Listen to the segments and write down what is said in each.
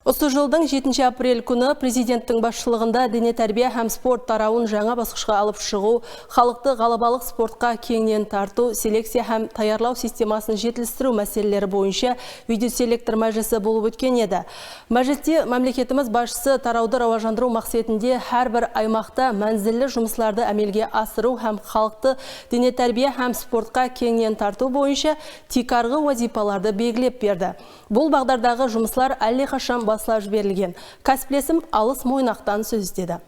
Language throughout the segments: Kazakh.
Осы жылдың 7 апрель күні президенттің басшылығында дене тәрбие һәм спорт тарауын жаңа басқышқа алып шығу, халықты ғалабалық спортқа кеңінен тарту, селекция һәм таярлау системасын жетілдіру мәселелері бойынша видеоселектор мәжілісі болып өткен еді. Мәжілісте мемлекетіміз басшысы тарауды рауажандыру мақсатында әрбір аймақта мәнзілді жұмысларды әмелге асыру һәм халықты дене тәрбие һәм спортқа кеңінен тарту бойынша тикарғы вазипаларды белгілеп берді. Бұл бағдардағы жұмыслар әлдеқашан басыла жіберілген. Кәсіптесім Алыс Мойнақтан сөз естеді.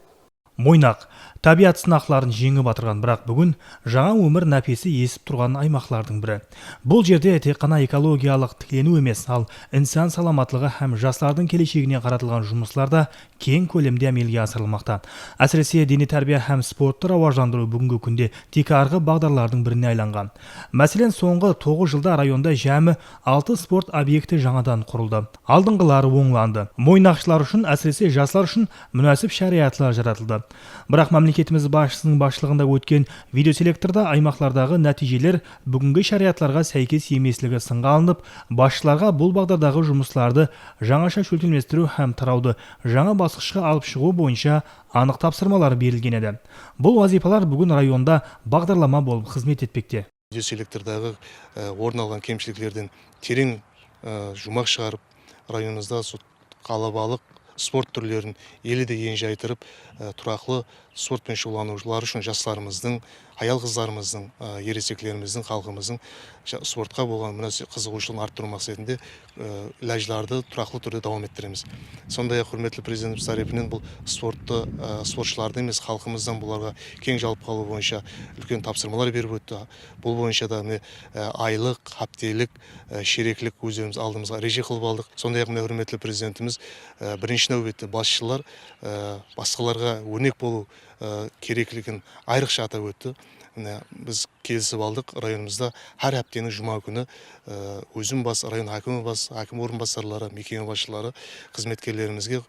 Мойнақ табиғат сынақларын жеңіп батырған, бірақ бүгін жаңа өмір нәпесі есіп тұрған аймақтардың бірі. Бұл жерде тек қана экологиялық тіклену емес, ал инсан саламатлығы һәм жастардың келешегіне қаратылған жұмыслар да кең көлемде әмелге асырылмақта. Әсіресе дене тәрбие һәм спортты рауаждандыру бүгінгі күнде тикарғы бағдарлардың біріне айланған. Мәселен, соңғы 9 жылда районда жәмі 6 спорт объекті жаңадан құрылды. Алдыңғылары оңланды. Мойнақшылар үшін, әсіресе жастар үшін мүнәсіп шариғатлар жаратылды. Бірақ мемлекетіміз басшысының басшылығында өткен видеоселекторда аймақтардағы нәтижелер бүгінгі шариғатларға сәйкес емеслігі сынға алынып, басшыларға бұл бағдардағы жұмысларды жаңаша шөлтелместіру һәм тарауды жаңа басқышқа алып шығу бойынша анық тапсырмалар берілген еді. Бұл вазипалар бүгін районда бағдарлама болып қызмет етпекте. Видеоселектордағы орын алған кемшіліктерден терең жұмақ шығарып, районымызда қалабалық спорт түрлерін елі де ең жайтырып, тұрақлы спортпен шұғылданушылар үшін жастарымыздың, аял қыздарымыздың, ересектеріміздің, халқымыздың спортқа болған қызығушылығын арттыру мақсатында ләжларды тұрақлы түрде давам еттіреміз. Сондай-ақ құрметті президентіміз тарапынан бұл спортшыларды емес, халқымыздан бұларға кең жалпы қалу бойынша үлкен тапсырмалар беріп өтті. Бұл бойынша да айлық, хаптелік, шереклік өздеріміз алдымызға реже қылып алдық. Сондай-ақ құрметті президентіміз бірінші нәубетте басшылар басқаларға өрнек болу керектігін айрықша атап өтті. Біз келісіп алдық, районымызда әр әптенің жұма күні өзім бас, район әкімі бас, әкім орынбасарлары, мекеме басшылары, қызметкерлерімізге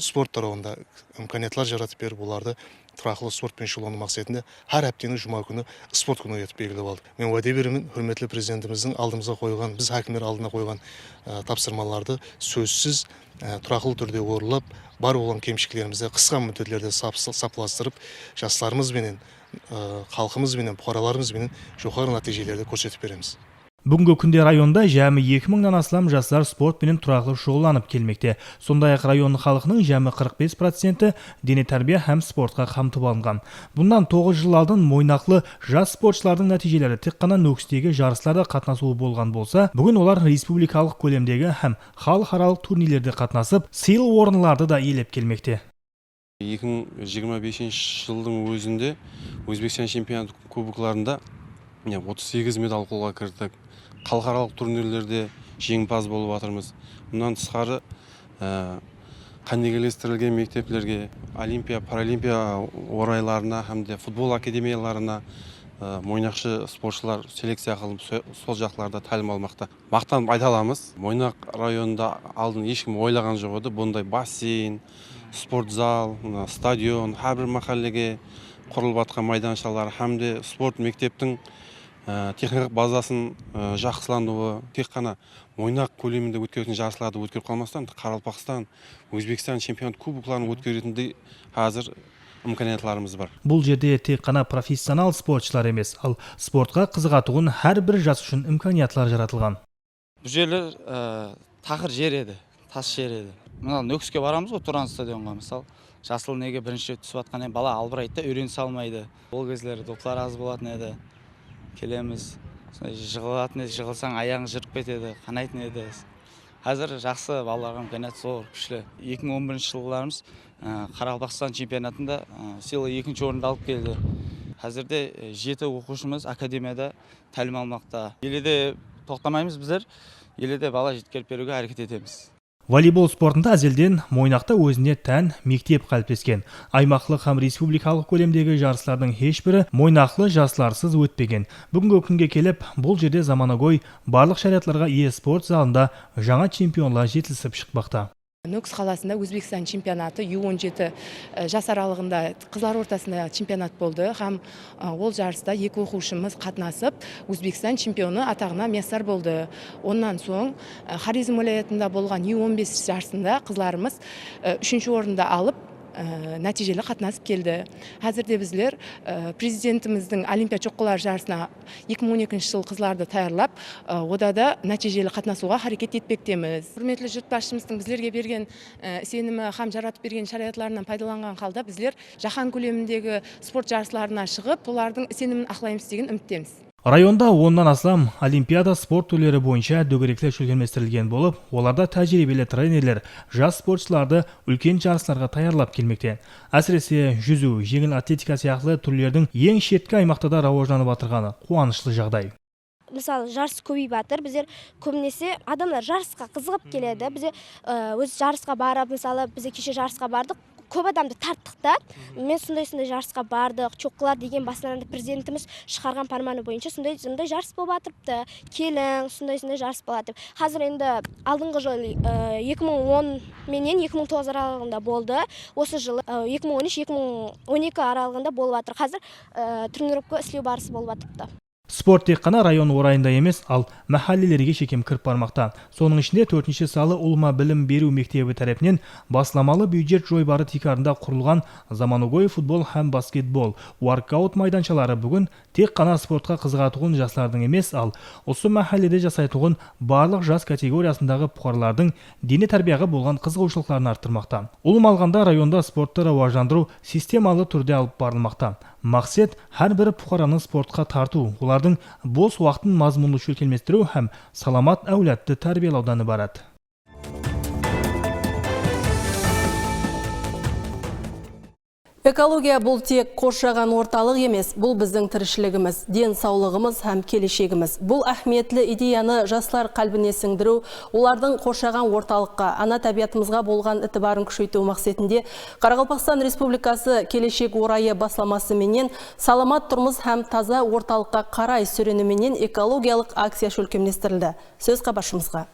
спорт тарауында имканиятлар жаратып беріп, оларды тұрақлы спортпен шұғылдану мақсатында әр әптенің жұма күні спорт күні етіп белгілеп алдық. Мен уәде беремін, құрметті президентіміздің алдымызға қойған, біз әкімдер алдына қойған тапсырмаларды сөзсіз тұрақлы түрде орындап, бар болған кемшіліктерімізді қысқа мүдделерде сапыластырып, жастарымызбенен, халқымызбенен, бұқараларымызбенен жоғары нәтижелерді көрсетіп береміз. Бүгінгі күнде районда жәмі 2000-нан астам жастар спортпенен тұрақлы шұғылданып келмекте. Сондай-ақ район халқының жәмі 45% дене тәрбие һәм спортқа қамтып алынған. Бұндан 9 жыл алдын Мойнақлы жас спортшылардың нәтижелері тек қана Нөкістегі жарыстарда қатынасуы болған болса, бүгін олар республикалық көлемдегі һәм халықаралық турнирлерде қатынасып, сыйлы орынларды да иелеп келмекте. 2025 жылдың өзінде Өзбекстан чемпионат кубокларында 38 медаль қолға кірдік. Халықаралық турнирлерде жеңімпаз болып жатырмыз. Мұнан тысқары қандегелестірілген мектептерге, олимпия, паралимпия орайларына һәмде футбол академияларына мойнақшы спортшылар селекция қылып, сол жақларда тәлім алмақта. Мақтанып айта аламыз. Мойнақ районында алдын ешкім ойлаған жоқ еді. Бұндай бассейн, спортзал, стадион, әрбір махаллеге құрылып жатқан майданшалар һәмде спорт мектептің техникалық базасын жақсыландыруы, тек қана Мойнақ көлемінде өткеретін жарыстарды өткеріп қалмастан, Қарақалпақстан, Өзбекстан чемпионат кубокларын өткеретіндей қазір имканиятларымыз бар. Бұл жерде тек қана профессионал спортшылар емес, ал спортқа қызығатуын әрбір жас үшін имканиятлар жаратылған. Бұл жерлер тақыр жер еді, тас жер еді. Мына Нөкіске барамыз ғой, Тұран стадионға мысалы. Жасыл неге бірінші түсіп жатқан бала албырайды да, үйрене салмайды. Ол кездері доптар аз болатын еді. Келеміз, жығылатын еді, жығылсаң аяғың жырып кетеді, қанайтын еді. Қазір жақсы балаларға имканият зор, күшті. 2011 жылғыларымыз Қарақалпақстан чемпионатында сыйлы 2-ші орынды алып келді. Қазірде 7 оқушымыз академияда тәлім алмақта. Еледе тоқтамаймыз біздер, еледе бала жеткеріп беруге әрекет етеміз. Волейбол спортында әзелден Мойнақта өзіне тән мектеп қалыптасқан. Аймақлық һәм республикалық көлемдегі жарыстардың ешбірі Мойнақлы жастарсыз өтпеген. Бүгінгі күнге келіп, бұл жерде заманауи барлық шариғатларға ие спорт залында жаңа чемпионлар жетілісіп шықпақта. Нүкіс қаласында Өзбекстан чемпионаты U17 жас аралығында қызлар ортасында чемпионат болды. Һәм ол жарыста екі оқушымыз қатынасып, Өзбекстан чемпионы атағына месар болды. Ондан соң Хорезм уәлаятында болған U15 жарысында қызларымыз 3-ші орында алып, нәтижелі қатынасып келді. Қазірде біздер президентіміздің Олимпия чоққылар жарысына 2012 жыл қызларды таярлап, ода да нәтижелі қатынасуға харекет етпектеміз. Құрметлі жұртбасшымыздың біздерге берген сенімі һәм жаратып берген шариғатларынан пайдаланған қалда біздер жаһан көлеміндегі спорт жарысларына шығып, олардың сенімін ақлаймыз деген үміттеміз. Районда 10-нан астам олимпиада спорт түрлері бойынша дөңгелектер шөлгенместірілген болып, оларда тәжірибелі тренерлер жас спортшыларды үлкен жарыстарға таярлап келмекте. Әсіресе жүзу, жеңіл атлетика сияқты түрлердің ең шеткі аймақтарда рауажданып отырғаны қуанышлы жағдай. Мысалы, жарыс көбейіп жатыр. Біздер көбінесе адамдар жарысқа қызығып келеді. Біз өз жарысқа барып, мысалы, біз кеше жарысқа бардық. Көп адамды тарттық та. Мен сондай жарысқа бардық. Чоққылар деген басынан президентіміз шығарған парманы бойынша сондай жарыс болып жатырыпты. Келің, сондай жарыс болады деп. Қазір енді алдыңғы жыл 2010 менен 2009 аралығында болды. Осы жылы 2013-2012 аралығында болып жатыр. Қазір тренировка істеу барысы болып жатырыпты. Спорт тек қана район орайында емес, ал мәхаллелерге шекем кіріп бармақта. Соның ішінде 4-ші салы Улма білім беру мектебі тарапынан басламалы бюджет жойбары тикарында құрылған заманауи футбол һәм баскетбол, воркаут майданшалары бүгін тек қана спортқа қызығатуын жастардың емес, ал осы мәхалледе жасайтуын барлық жас категориясындағы бұқарлардың дене тәрбияға болған қызығушылықтарын арттырмақта. Улым алғанда районда спортты рауаждандыру системалы түрде алып барылмақта. Мақсат әрбір бұқараны спортқа тарту, олардың бос уақытын мазмұнды шөлкелместіру һәм саламат әулетті тәрбиелаудан ibarat. Экология бұл тек қоршаған орталық емес, бұл біздің тіршілігіміз, денсаулығымыз һәм келешегіміз. Бұл әхметлі идеяны жастар қалбіне сіңдіру, олардың қоршаған орталыққа, ана табиғатымызға болған ітібарын күшейту мақсатында Қарақалпақстан Республикасы келешек орайы басламасы менен саламат тұрмыз һәм таза орталыққа қарай сүренуменен экологиялық акция шөлкемлестірілді. Сөз қабашымызға.